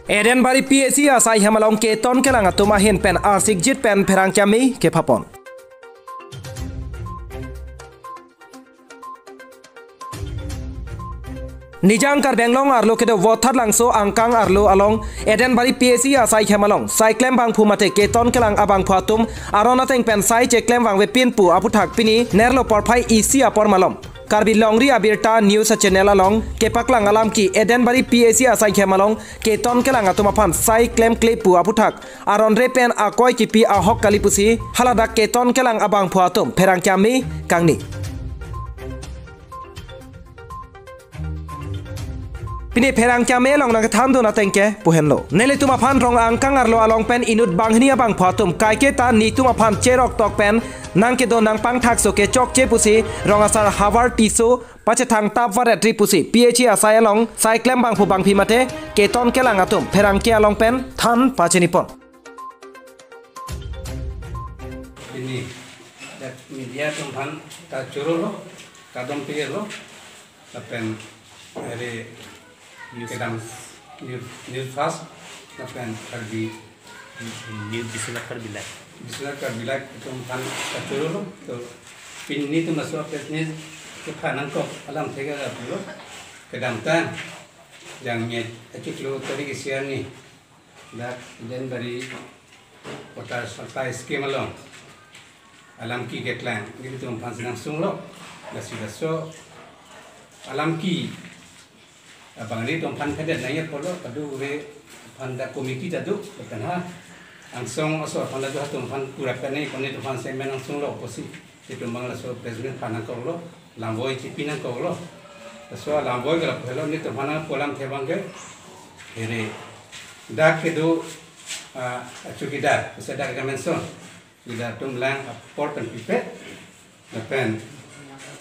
Eden bari PSC asai hamalong ke ton kelang atuma hin pen arsik jit pen perang chami ke papon. Nijang kar benglong arlo kedo wothar langso angkang arlo along Eden bari PSC asai hamalong sai klem bang phumate ke ton kelang abang phatum arona teng pen sai che klem bang we pin pu aputhak pini nerlo porphai isi apor malom. Karbi longri abirta news channel along ke paklang alam ki Eden bari PSC asai khemalong ke ton kelang atuma phan sai claim clip pu aputhak aron re pen akoi ki pi ahok kalipusi halada ke ton kelang abang phuatum pherang chami kangni Pini perang chame long nang tham do na tengke puhenlo nele tuma phan rong angkang arlo along pen inut banghni abang phatum kaike ta ni tuma phan cherok tok pen nang ke do nang pang thak so ke chok che pusi rong asar Harvard tiso pache thang tap var atri pusi PHC asai along sai klem bang phu bang phi mate ke ton kelang atum perang ke along pen than pache nipon ini dat media tum phan ta choro lo kadam pe lo tapen ere kedam news fast tapen karbi news disulakar bilak tum phan ta choro lo to pin ni tum masuk business ke phanan ko alam thega ga lo kedam tan yang nye acik lo tadi kesian ni dat den dari kota serta skim lo alam ki getlang gitu tum phan langsung lo so alam ki abang ni tum phan kadet nanya polo adu re phan da komiti tadu kana langsung aso phan da tum phan pura kane kone tum phan semen langsung lo posi itu mang la so president phan ko lo lamboi cipinan ko lo so lamboi ga pelo ni tum phan polam thebang ke ere dak ke do chukidar sedar ga menson ida tum lang portan pipet lapen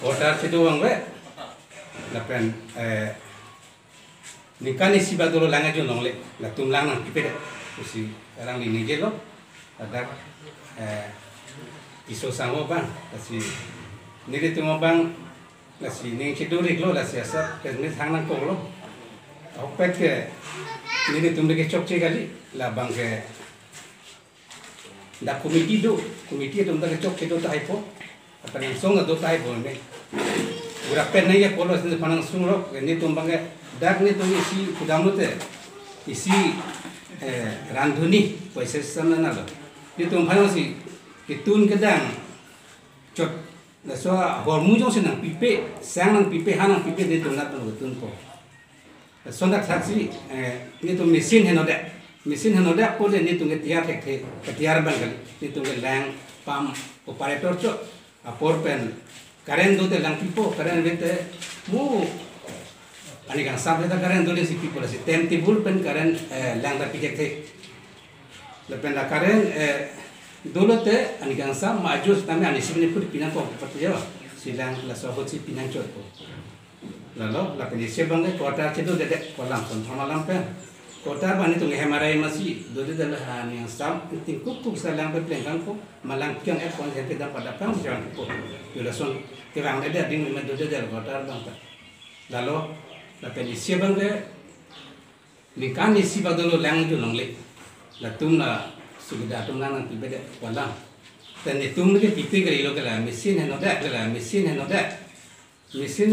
order sido wang we lapen nikani siba dolo langa jo nongle la tum lang nang pipet usi orang ni nije lo ada iso sango bang kasi nire tum bang lasi ning chiduri lo lasi asa kesne thang ko lo opet ke nire tum de chok che gali la bang ke da komiti itu tum da chok che do tai po apa yang song do tai po ne ura pen ne ya polo se panang sung lo ni tum bang dak ni tum isi kudam te isi randhuni paisa samna na lo ni tum phano si kitun kedang chot la so hormu jong se nang pipe sang nang pipe hanang pipe ni tum na tun po so dak saksi ni tum mesin he no de mesin hano dak pole ni tunge tiar tek tiar bangal ni tunge lang pam operator cho apor pen karen do te lang tipo karen vete mu ani kan sabe ta karen do le si people si tem tibul pen karen lang da pijek te le pen la karen dolote ani kan sam majus tame ani sibne put pinan ko patya si lang la so ho si pinan cho ko lalo la pen se bangai kota chedo de kolam son thamalam pen kota bani tu hemarai masih dulu adalah hani yang sam tingkuk kuk salang berpelengkang ko malang kyang kon yang kita pada pang jangan ko yulason kirang ada ding memang dulu adalah kota bang lalu lapen isi bang ke nikan isi badolo lang ju longle la tum na sugida tum na nanti beda wala dan tum ke pipe ke ilo ke la mesin heno da mesin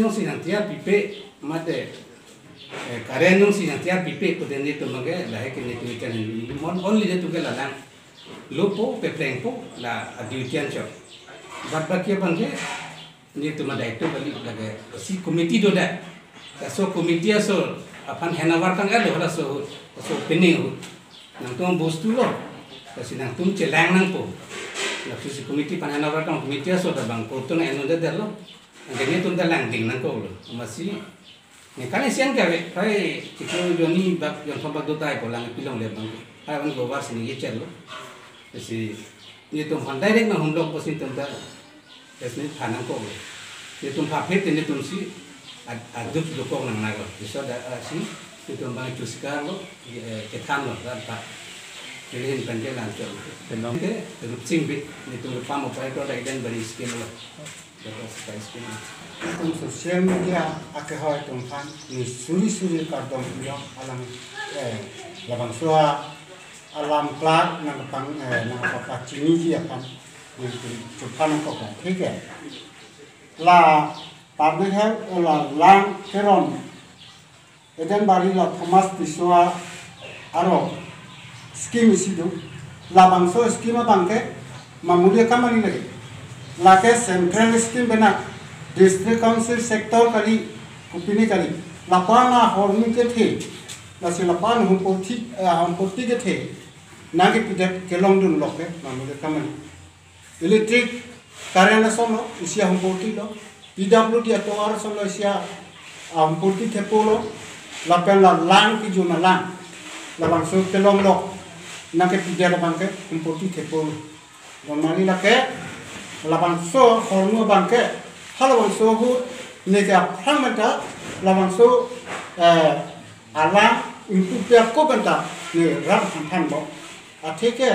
yang si nanti pipe mate karen nung si nantiar pipe ko den itu mage la he ke ni tu kan mon only de tu ke la lang lupo pe plengpo la adiutian cho bat bakia bangke ni tu mada itu kali lage si komiti do da so komiti so apan henawar kan alo la so pening nang tu bostu lo kasi nang tum celang nang po la si komiti pan henawar kan komiti so da bang ko tu na eno de lo ngene tu da lang ding nang ko lo masih ni kan sian ka pai itu joni bab yang sampai do tai ko lang pilong le bang ai wan go war sini ye chelo si ni tum han direct na hum log posin tum da esni phanang ko ni tum pha phet ni tum si aduk do ko nang na ko so da si tum bang chuska lo ke tham lo da pa Kalian pandai lancar. Tenang ke, terus singkit ni tum pa mo pa ito da iden bari skin lo. Tum sosial media ake hoy tum fan ni suri kardom bilang alam labang soa alam plat nang pang nang papa chini ji akan chupan ko ka ठीक है la parne hai la lang keron eden bari la thomas tiswa aro scheme isidu labang so scheme bangke mamulia kamari lagi la ke central scheme bena district council sector kali kupini kali lapana horni ke the la se lapan hum porti ke the nagi pide kelong dun loke mamulia kamari electric current solo isia hum porti lo PWD atawar solo isia hum porti the polo lapen la lang ki juna lang labang so kelong lo nagi pide la bangke hum porti the polo normali la ke labang so horno bangke halawang so hu nega phamata labang so alang untuk pihak ko benta ni ram han bo atheke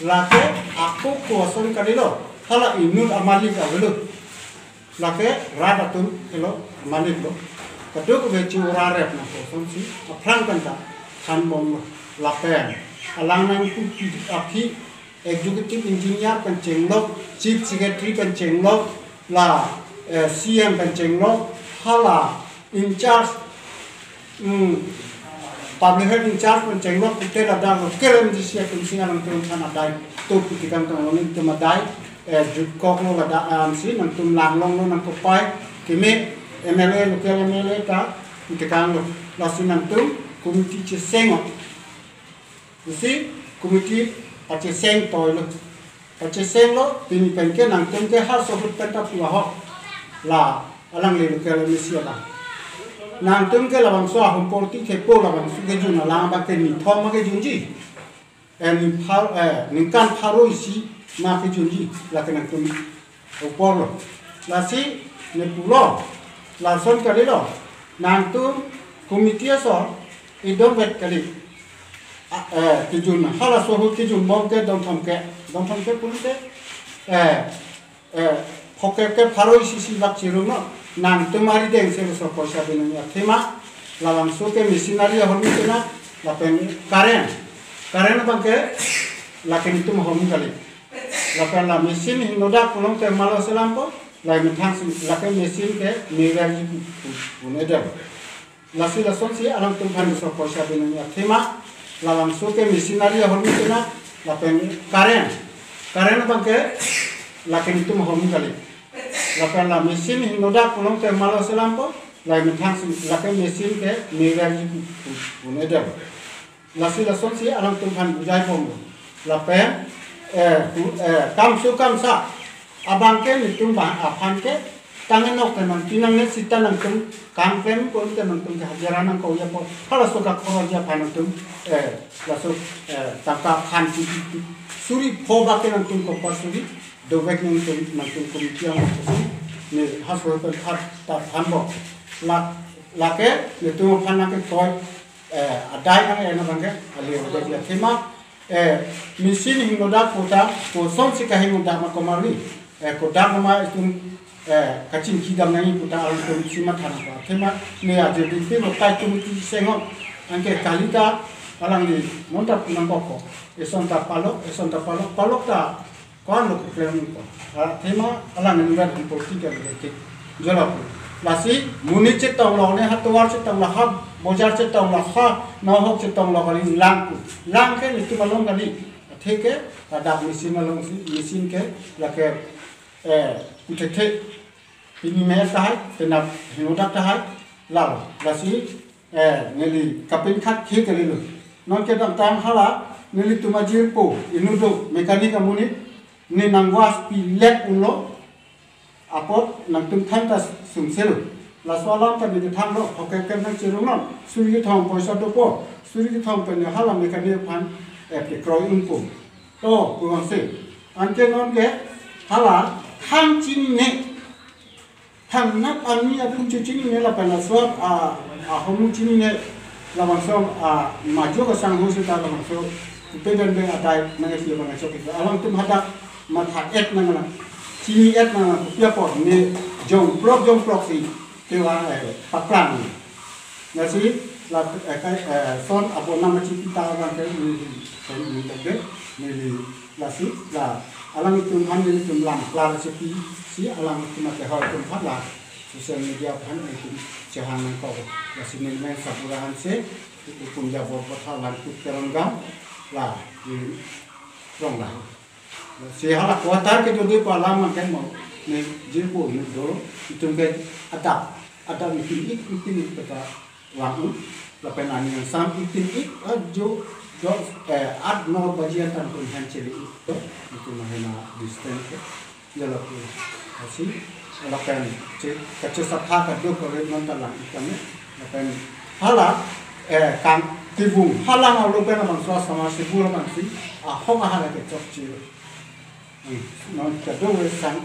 lake aku kuason kadilo hala inun amali ka belu lake rada tu kilo amali lo kaduk be chura rep na kuason si aplang benta han bom lapen alang nang ku api executive engineer penceng lo chief secretary penceng lo la CM penceng lo hala in charge public health in charge penceng lo kita ada lo kerem di siap pensingan nang sana dai tu kita kan ngomongin tema dai kok lo ada si nang tum lang long lo nang kopai kime MLA lokal MLA ta kita kan lo lasin nang tum komiti ceseng si komiti pace seng toy lo pace seng lo pini penke nang tum ke har sobut penta puah ho la alang le lokal mesia ta nang tum ke labang so hum porti ke po labang su ke juna lang ba ke ni thom ma ke junji ni phar ni kan pharo isi ma ke junji la ke nang tum upor lo la si ne pulo la son ka le lo nang tum komiti so idom bet kali ke juna hala so hu ke jun bom ke dom thom ke pulite phoke ke pharo isi si bak chiru no nang tumari deng se so poisa binanya thema lawang so ke machinery hormi tena lapen current bangke laken tum hormi kali lapen la machine hinoda kulong te malo selampo lai mithang laken machine ke miragi puneda lasi lason si alang tum phan so poisa binanya thema lawang so ke machinery hormi tena lapen current bangke laken tum hormi kali lapan la mesin hinoda kulong te malo selampo lai mithang lakan mesin ke miragi puneda lasi lason si alam tumhan bujai pombo lapen kam sa abang ke nitum ba aphan ke tangen nok teman tinang ne sita nang tum kam kem ko te nang tum hajaran nang ko ya po hala so ka ko ja phan tum laso taka phan ti suri phoba ke nang tum ko pasuri dobek nang tum komiti yang ni hasil per ta hanbo la ke ni tu phana ke toy adai nang ena bangke ali de la thema mesin hinoda kota ko som si ka hinoda ma komari ko dam ma tum kacin kidam nang puta al ko cima thana ba thema ni ade de pe no tai tum ti sengo angke kalita alang ni monta nang ko esonta palok ta kon lo klem ko thema alang ni ran politik ke jolap lasi muni che tong lo ne hatwar che tong la ha bojar che tong la ha no hok che tong lo kali lang ke ni tu malong kali theke ada mesin malong mesin ke la ke uthe ini me ta tenap hinoda ta la lasi ngeli kapin khat ke kali lo non ke dam tam hala ngeli tu majir po inudo mekanik amuni ni nangwas pi let ulo apot nang tum than ta sumsel la swalam ta bi thang lo oke kem nang chiru non suri thong poisa do po suri thong pe ne hala mekani phan pe kroi un po to ku se anke non ke hala thang chin ne thang na ani a phu chin ne la pa la so homu chin ne la ma so ma jo ka sang ho se ta la ma so pe den be atai na ke ba na so ke alang tum hada ma tha et na chini et na pia po ne jong prok si ke wa paklan na si la son abo nama cipta bang ke ni tebe ni la si la alang itu han ni itu lam la si alang itu mate hal itu la sosial media pan itu jahan ko la si ni men sapurahan se itu pun jabo patha la itu terangga la ni rong la si hala kuatar ke jodi ko alam kan mau ni jipo ni do itu ke ada itin kata wangu lapen ani yang sam itin jo ad no bajian tan pun hanceli itu mahena distance jala pu asi lapen kace sapha ka do ko non talang ikame lapen hala kan tibung hala ngau lapen mang so sama sibul mang si hong hala ke chok chi non kado sang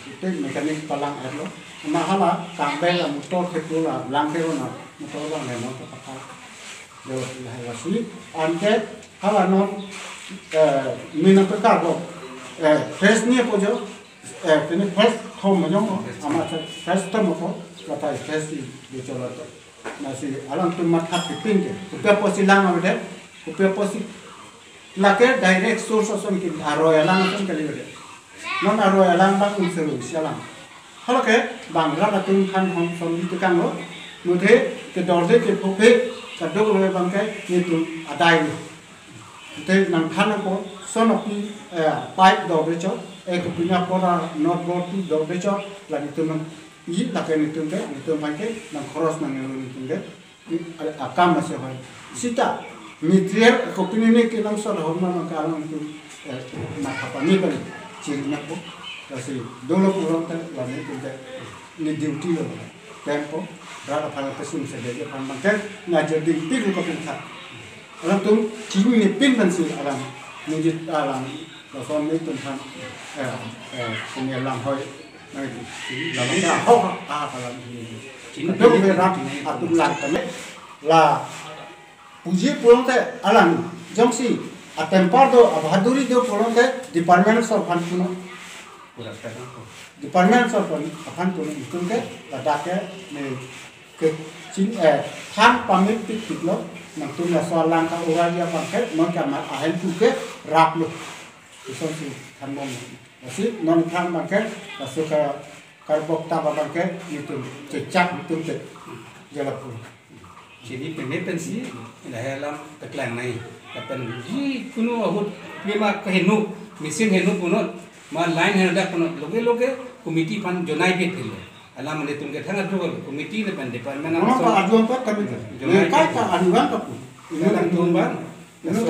itu mekanik palang erlo mahala kambel la motor ke la langkero na motor la ne no pakal do la wasi ante hala no mina ka karbo fresh ni pojo tene fresh thom mo ama fresh to mo la ta fresh di chola to na si alam tu matha pipin ke upe posi lang amde upe posi la ke direct source of ki aroya lang kan kali bede non aroya lang bang unsuru sialang halo ke bangla latin kan hom som itu kan lo mudhe ke dorde ke phope kadok le bang ke itu adai lo te nang kan ko sonopi pipe dorde cho ek punya pora not go to dorde cho la itu nang i la ke itu bang ke nang cross nang itu ke akam masih hoy sita mitrier ko pinine ke nang so hom nang ka nang itu na kapani kan ciri nak ko kasi dolo kurang kan lagi kita ni duty lo tempo berapa kali pesun saja pan bangkai ngajar di pin ko pintar alam tu cini ni pin kan si alam mujud alam lawan ni tentang ini alam hoy lawan dah ho alam ini tu berat atau lantan la puji pulang te alam jongsi atempar do abhaduri do pulang te department of fan puno department of fan puno itu ke ladake ni ke cing than pamit pit lo nang tu la soalan ka uralia pakai non ka ma ahel tu ke rap lo itu si than mom si non than pakai suka karbok ta pakai itu cecak itu ke jala pun jadi pensi dalam teklang nai tapi ji kuno ahut lima kehenu mesin henu kuno ma line hendak kuno loge komiti pan jonai bit lo alam ne tungke thangat do komiti ne pan department no ka ajuan pa kami ka ajuan pa pu ini kan tumban so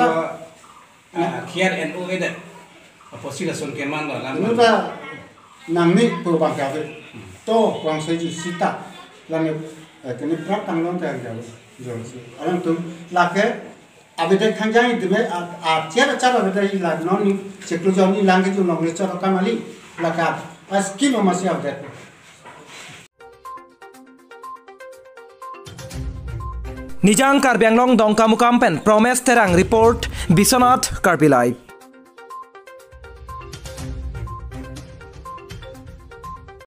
kiar no eda posila son keman lo alam nu ta nang ni pu bang ka to wang se ji sita lan kene prak tang long ta ga alam tu lake abede khanjai debe a tiara chara bede la non ni cheklo joni lange ju nong le chara kamali laka askim masih ada Nijang Karbianglong Dongkamukam Pen Promes Terang Report Biswanath Karbilai